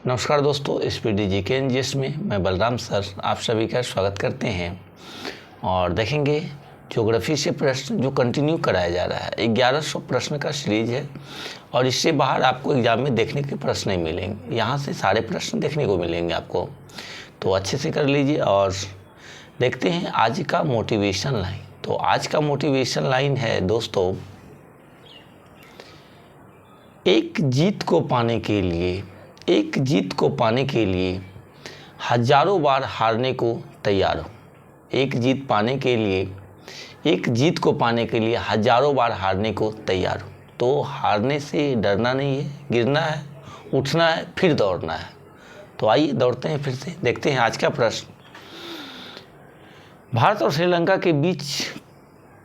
नमस्कार दोस्तों, स्पीडी जी के एनजीएस में मैं बलराम सर आप सभी का स्वागत करते हैं और देखेंगे ज्योग्राफी से प्रश्न जो कंटिन्यू कराया जा रहा है। 1100 प्रश्न का सीरीज है और इससे बाहर आपको एग्जाम में देखने के प्रश्न नहीं मिलेंगे। यहाँ से सारे प्रश्न देखने को मिलेंगे आपको, तो अच्छे से कर लीजिए। और देखते हैं आज का मोटिवेशन लाइन। तो आज का मोटिवेशन लाइन है दोस्तों, एक जीत को पाने के लिए हजारों बार हारने को तैयार हो। एक जीत को पाने के लिए हजारों बार हारने को तैयार हो। तो हारने से डरना नहीं है, गिरना है, उठना है, फिर दौड़ना है। तो आइए दौड़ते हैं फिर से। देखते हैं आज का प्रश्न, भारत और श्रीलंका के बीच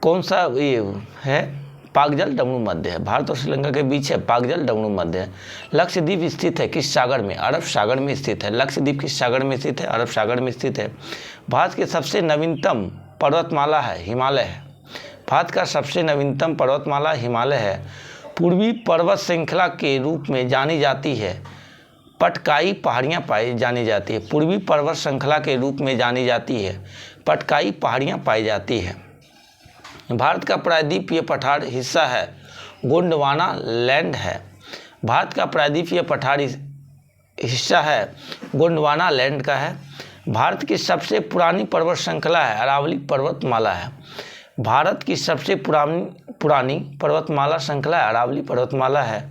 कौन सा ये है? पाकजल डमरू मध्य है। भारत और श्रीलंका के बीच है पाकजल डमरू मध्य है। लक्षद्वीप स्थित है किस सागर में? अरब सागर में स्थित है। लक्षद्वीप किस सागर में स्थित है? अरब सागर में स्थित है। भारत की सबसे नवीनतम पर्वतमाला है हिमालय है। भारत का सबसे नवीनतम पर्वतमाला हिमालय है। पूर्वी पर्वत श्रृंखला के रूप में जानी जाती है पटकाई पहाड़ियाँ पाई जानी जाती है। पूर्वी पर्वत श्रृंखला के रूप में जानी जाती है पटकाई पहाड़ियाँ पाई जाती है। भारत का प्रायद्वीपीय पठार हिस्सा है गोंडवाना लैंड है। भारत का प्रायद्वीपीय पठार हिस्सा है गोंडवाना लैंड का है। भारत की सबसे पुरानी पर्वत श्रृंखला है अरावली पर्वतमाला है। भारत की सबसे पुरानी पर्वतमाला श्रृंखला अरावली पर्वतमाला है।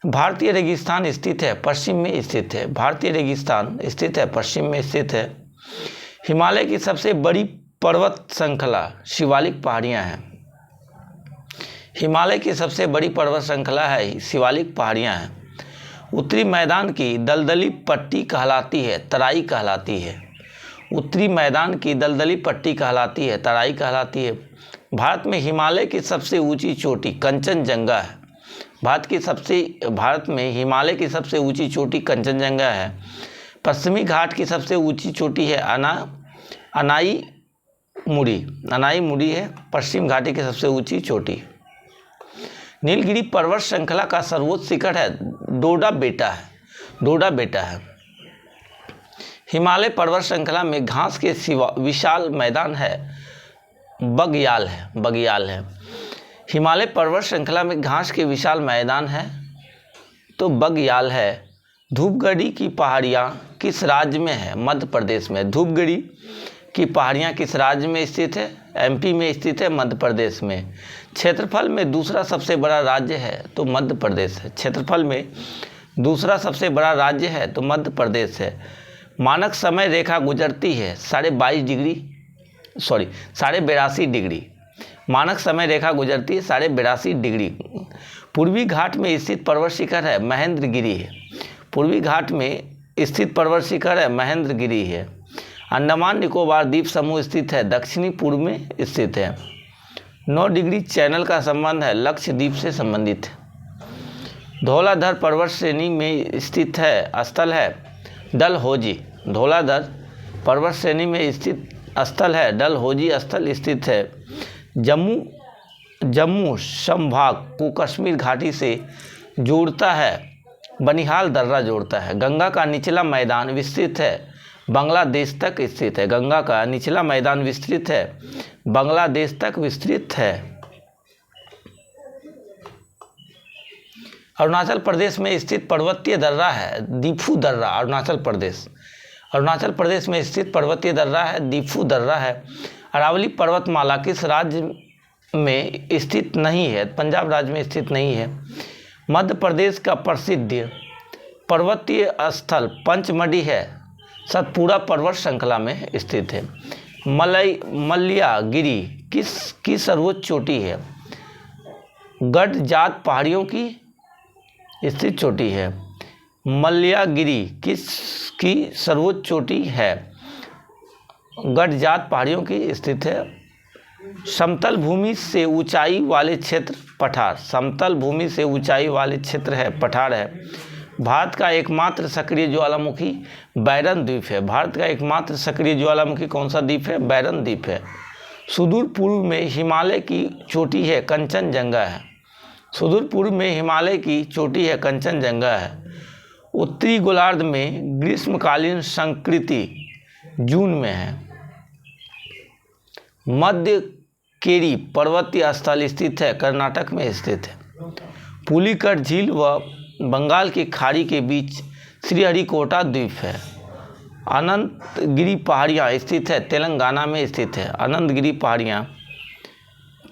भारतीय रेगिस्तान स्थित है पश्चिम में स्थित है। भारतीय रेगिस्तान स्थित है पश्चिम में स्थित है। हिमालय की सबसे बड़ी पर्वत श्रृंखला शिवालिक पहाड़ियाँ हैं। हिमालय की सबसे बड़ी पर्वत श्रृंखला है शिवालिक पहाड़ियाँ हैं। उत्तरी मैदान की दलदली पट्टी कहलाती है तराई कहलाती है। उत्तरी मैदान की दलदली पट्टी कहलाती है तराई कहलाती है। भारत में हिमालय की सबसे ऊंची चोटी कंचनजंगा है। भारत में हिमालय की सबसे ऊंची चोटी कंचनजंगा है। पश्चिमी घाट की सबसे ऊंची चोटी है अनाई मुड़ी है पश्चिम घाटी की सबसे ऊंची चोटी। नीलगिरी पर्वत श्रृंखला का सर्वोच्च शिखर है डोडा बेटा है। हिमालय पर्वत श्रृंखला में घास के विशाल मैदान है बगयाल है। हिमालय पर्वत श्रृंखला में घास के विशाल मैदान है तो बगयाल है। धूपगढ़ी की पहाड़ियाँ किस राज्य में है? मध्य प्रदेश में। धूपगढ़ी की पहाड़ियाँ किस राज्य में स्थित है? एमपी में स्थित है मध्य प्रदेश में। क्षेत्रफल में दूसरा सबसे बड़ा राज्य है तो मध्य प्रदेश है। क्षेत्रफल में दूसरा सबसे बड़ा राज्य है तो मध्य प्रदेश है। मानक समय रेखा गुजरती है 82 डिग्री। मानक समय रेखा गुजरती है 82 डिग्री। पूर्वी घाट में स्थित पर्वत शिखर है महेंद्रगिरी है। पूर्वी घाट में स्थित पर्वत शिखर है महेंद्रगिरी है। अंडमान निकोबार द्वीप समूह स्थित है दक्षिणी पूर्व में स्थित है। 9 डिग्री चैनल का संबंध है लक्षद्वीप से संबंधित है। धौलाधर पर्वत श्रेणी में स्थित है स्थल है डलहौजी। धौलाधर पर्वत श्रेणी में स्थित स्थल है डलहौजी स्थल स्थित है। जम्मू संभाग को कश्मीर घाटी से जोड़ता है बनिहाल दर्रा जोड़ता है। गंगा का निचला मैदान विस्तृत है बांग्लादेश तक स्थित है। गंगा का निचला मैदान विस्तृत है बांग्लादेश तक विस्तृत है। अरुणाचल प्रदेश में स्थित पर्वतीय दर्रा है दीफू दर्रा। अरुणाचल प्रदेश में स्थित पर्वतीय दर्रा है दीफू दर्रा है। अरावली पर्वतमाला किस राज्य में स्थित नहीं है? पंजाब राज्य में स्थित नहीं है। मध्य प्रदेश का प्रसिद्ध पर्वतीय स्थल पंचमढ़ी है सतपुड़ा पर्वत श्रृंखला में स्थित है। मल्यागिरी किसकी सर्वोच्च चोटी है? गडजात पहाड़ियों की स्थित चोटी है। मल्यागिरी किसकी सर्वोच्च चोटी है? गडजात पहाड़ियों की स्थित है। समतल भूमि से ऊंचाई वाले क्षेत्र पठार। समतल भूमि से ऊंचाई वाले क्षेत्र है पठार है। भारत का एकमात्र सक्रिय ज्वालामुखी बैरन द्वीप है। भारत का एकमात्र सक्रिय ज्वालामुखी कौन सा द्वीप है? बैरन द्वीप है। सुदूर पूर्व में हिमालय की चोटी है कंचनजंगा है। सुदूर पूर्व में हिमालय की चोटी है कंचनजंगा है। उत्तरी गोलार्ध में ग्रीष्मकालीन संस्कृति जून में है। मध्य केरी पर्वतीय स्थल स्थित है, कर्नाटक में स्थित है। पुलिकट झील व बंगाल की खाड़ी के बीच श्रीहरिकोटा द्वीप है। अनंतगिरी पहाड़ियाँ स्थित है, तेलंगाना में स्थित है। अनंतगिरी पहाड़ियाँ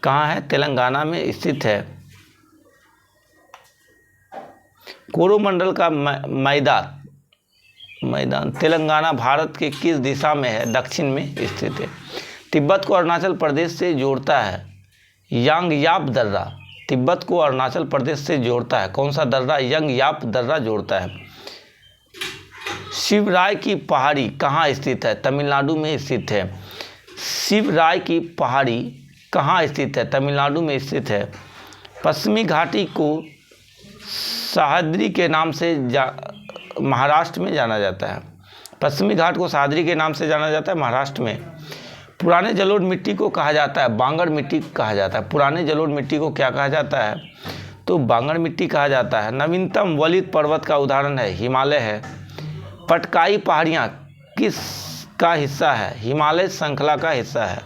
कहाँ है? तेलंगाना में स्थित है। कोरोमंडल का मैदान तेलंगाना भारत के किस दिशा में है? दक्षिण में स्थित है। तिब्बत को अरुणाचल प्रदेश से जोड़ता है यांगयाप दर्रा। तिब्बत को अरुणाचल प्रदेश से जोड़ता है कौन सा दर्रा? यांगयाप दर्रा जोड़ता है। शिवराय की पहाड़ी कहाँ स्थित है? तमिलनाडु में स्थित है। शिवराय की पहाड़ी कहाँ स्थित है? तमिलनाडु में स्थित है। पश्चिमी घाटी को सह्याद्री के नाम से महाराष्ट्र में जाना जाता है। पश्चिमी घाट को सह्याद्री के नाम से जाना जाता है महाराष्ट्र में। पुराने जलोढ़ मिट्टी को कहा जाता है बांगर मिट्टी कहा जाता है। पुराने जलोढ़ मिट्टी को क्या कहा जाता है? तो बांगर मिट्टी कहा जाता है। नवीनतम वलित पर्वत का उदाहरण है हिमालय है। पटकाई पहाड़ियाँ किस का हिस्सा है? हिमालय श्रृंखला का हिस्सा है।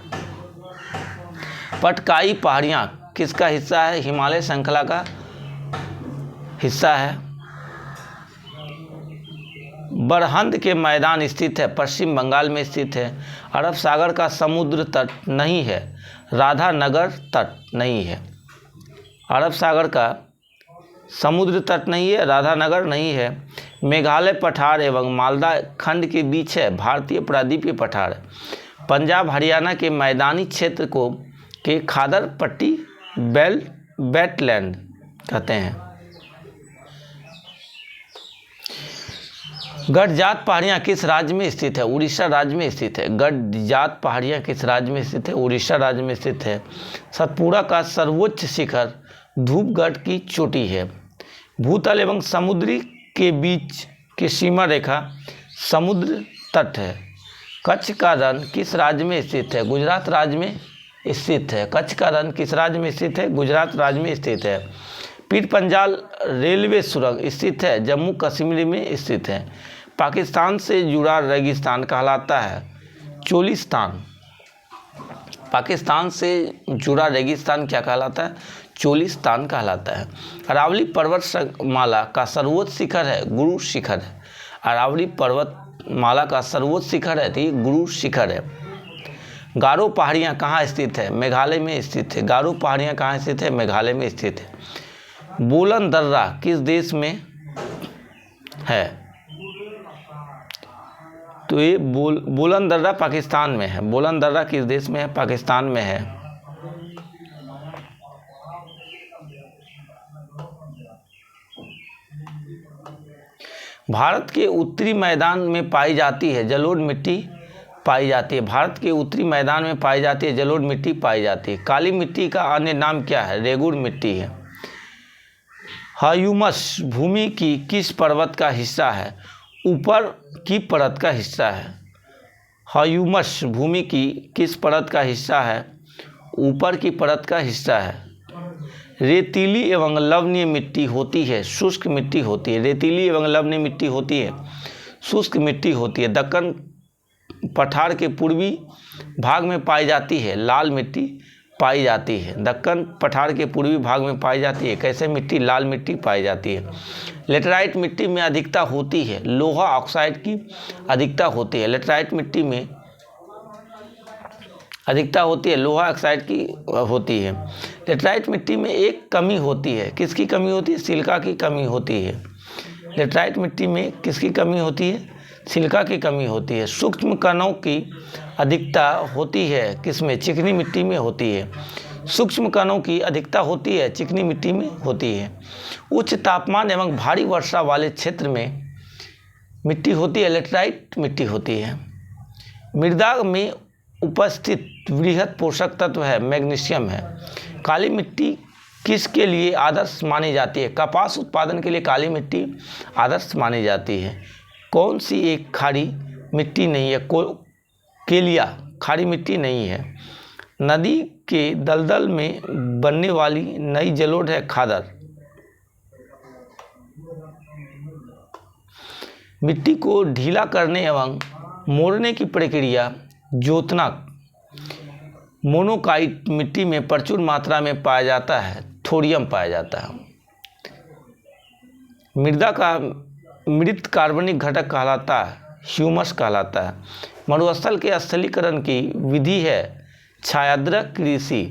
पटकाई पहाड़ियाँ किसका हिस्सा है? हिमालय श्रृंखला का हिस्सा है। बरहंद के मैदान स्थित है, पश्चिम बंगाल में स्थित है। अरब सागर का समुद्र तट नहीं है, राधानगर तट नहीं है। अरब सागर का समुद्र तट नहीं है, राधानगर नहीं है। मेघालय पठार एवं मालदा खंड के बीच है, भारतीय प्रायद्वीपीय पठार। पंजाब हरियाणा के मैदानी क्षेत्र को के खादर पट्टी वेटलैंड कहते हैं। गडजात पहाड़ियाँ किस राज्य में स्थित है? उड़ीसा राज्य में स्थित है। गडजात पहाड़ियाँ किस राज्य में स्थित है? उड़ीसा राज्य में स्थित है। सतपुड़ा का सर्वोच्च शिखर धूपगढ़ की चोटी है। भूतल एवं समुद्री के बीच की सीमा रेखा समुद्र तट है। कच्छ का रण किस राज्य में स्थित है? गुजरात राज्य में स्थित है। कच्छ का रण किस राज्य में स्थित है? गुजरात राज्य में स्थित है। पीर पंजाल रेलवे सुरंग स्थित है, जम्मू कश्मीर में स्थित है। पाकिस्तान से जुड़ा रेगिस्तान कहलाता है चोलिस्तान। पाकिस्तान से जुड़ा रेगिस्तान क्या कहलाता है? चोलिस्तान कहलाता है। अरावली पर्वतमाला का सर्वोच्च शिखर है गुरु शिखर है। अरावली पर्वतमाला का सर्वोच्च शिखर है तो ये गुरु शिखर है। गारो पहाड़ियाँ कहाँ स्थित है? मेघालय में स्थित है। गारो पहाड़ियाँ कहाँ स्थित है? मेघालय में स्थित है। बोलन दर्रा किस देश में है? तो ये बोलन दर्रा पाकिस्तान में है। बोलन दर्रा किस देश में है? पाकिस्तान में है। भारत के उत्तरी मैदान में पाई जाती है जलोढ़ मिट्टी पाई जाती है। भारत के उत्तरी मैदान में पाई जाती है जलोढ़ मिट्टी पाई जाती है। काली मिट्टी का अन्य नाम क्या है? रेगुर मिट्टी है। ह्यूमस भूमि की किस परत का हिस्सा है? ऊपर की परत का हिस्सा है। ह्यूमस भूमि की किस परत का हिस्सा है? ऊपर की परत का हिस्सा है। रेतीली एवं लवणीय मिट्टी होती है, शुष्क मिट्टी होती है। रेतीली एवं लवणीय मिट्टी होती है, शुष्क मिट्टी होती है। दक्कन पठार के पूर्वी भाग में पाई जाती है लाल मिट्टी पाई जाती है। दक्कन पठार के पूर्वी भाग में पाई जाती है कैसे मिट्टी? लाल मिट्टी पाई जाती है। लेटराइट मिट्टी में अधिकता होती है, लोहा ऑक्साइड की अधिकता होती है। लेटराइट मिट्टी में अधिकता होती है, लोहा ऑक्साइड की होती है। लेटराइट मिट्टी में एक कमी होती है, किसकी कमी होती है? सिलिका की कमी होती है। लेटराइट मिट्टी में किसकी कमी होती है? सिलिका की कमी होती है। सूक्ष्म कणों की अधिकता होती है किसमें? चिकनी मिट्टी में होती है। सूक्ष्म कणों की अधिकता होती है चिकनी मिट्टी में होती है। उच्च तापमान एवं भारी वर्षा वाले क्षेत्र में मिट्टी होती है, लेटराइट मिट्टी होती है। मृदा में उपस्थित वृहद पोषक तत्व है मैग्नीशियम है। काली मिट्टी किसके लिए आदर्श मानी जाती है? कपास उत्पादन के लिए काली मिट्टी आदर्श मानी जाती है। कौन सी एक खारी मिट्टी नहीं है? केलिया खारी मिट्टी नहीं है। नदी के दलदल में बनने वाली नई जलोढ़ है खादर। मिट्टी को ढीला करने एवं मोड़ने की प्रक्रिया जोतना मोनोकाइट मिट्टी में प्रचुर मात्रा में पाया जाता है, थोरियम पाया जाता है। मृदा का मृत कार्बनिक घटक कहलाता है, ह्यूमस कहलाता है। मरुस्थल के स्थलीकरण की विधि है छायाद्रक कृषि।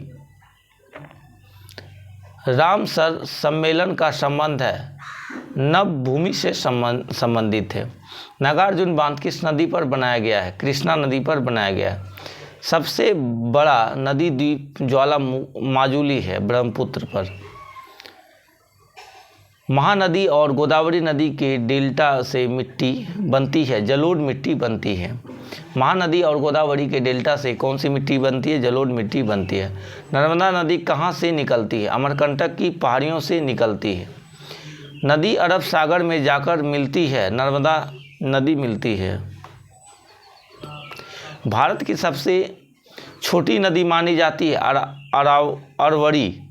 रामसर सम्मेलन का संबंध है नव भूमि से संबंधित है। नागार्जुन बांध किस नदी पर बनाया गया है? कृष्णा नदी पर बनाया गया है। सबसे बड़ा नदी द्वीप ज्वालामाजुली है, ब्रह्मपुत्र पर। महानदी और गोदावरी नदी के डेल्टा से मिट्टी बनती है, जलोढ़ मिट्टी बनती है। महानदी और गोदावरी के डेल्टा से कौन सी मिट्टी बनती है? जलोढ़ मिट्टी बनती है। नर्मदा नदी कहाँ से निकलती है? अमरकंटक की पहाड़ियों से निकलती है। नदी अरब सागर में जाकर मिलती है, नर्मदा नदी मिलती है। भारत की सबसे छोटी नदी मानी जाती है अरवरी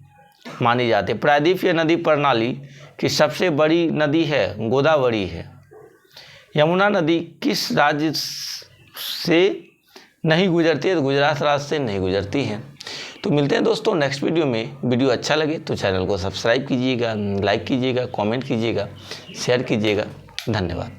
मानी जाती है। प्रायद्वीपीय नदी प्रणाली की सबसे बड़ी नदी है गोदावरी है। यमुना नदी किस राज्य से नहीं गुजरती है? तो गुजरात राज्य से नहीं गुजरती है। तो मिलते हैं दोस्तों नेक्स्ट वीडियो में। वीडियो अच्छा लगे तो चैनल को सब्सक्राइब कीजिएगा, लाइक कीजिएगा, कमेंट कीजिएगा, शेयर कीजिएगा। धन्यवाद।